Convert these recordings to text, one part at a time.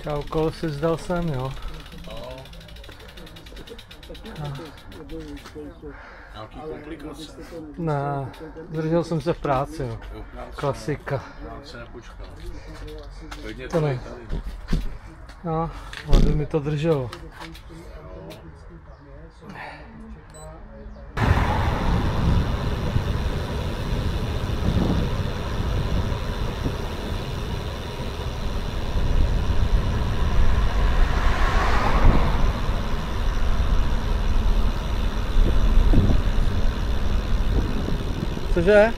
Čau, kolo si zdal jsem, jo. Nějaký komplikace? Ne, zdržel jsem se v práci, jo. Klasika. Já se nepočkal. Hodně To ne. tady. No, ale by mi to drželo. Cože?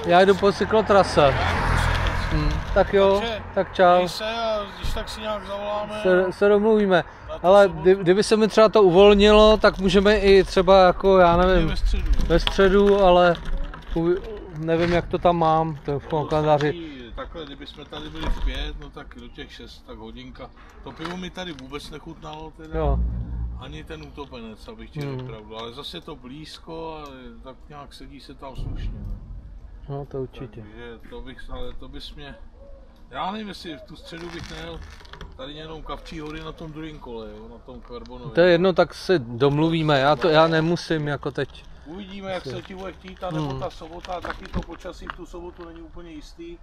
Já jdu po cyklotrase. Tak jo, tak čau. Když tak si nějak zavoláme. Se domluvíme. Ale kdyby se mi třeba to uvolnilo, tak můžeme i třeba jako, já nevím, ve středu, ale nevím, jak to tam mám, to v kalendáři. Takhle, kdybychom tady byli v 5, no tak do těch 6, tak hodinka. To pivo mi tady vůbec nechutnalo teda. Jo. Ani ten utopenec, abych ti řekl pravdu, ale zase je to blízko a tak nějak sedí se tam slušně. No to určitě. Takže to bys mě... Já nevím, jestli v tu středu bych nejel tady jenom Kavčí hory na tom druhém kole, jo, na tom karbonovém. To je jedno, tak se domluvíme, já nemusím jako teď. Uvidíme, jak se ti bude chtít, nebo ta sobota, taky to počasí v tu sobotu není úplně jistý.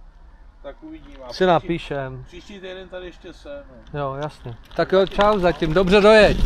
Tak uvidíme. Si napíšem. Příští týden tady ještě jsem. Jo, jasně. Tak jo, čau zatím, dobře dojeď.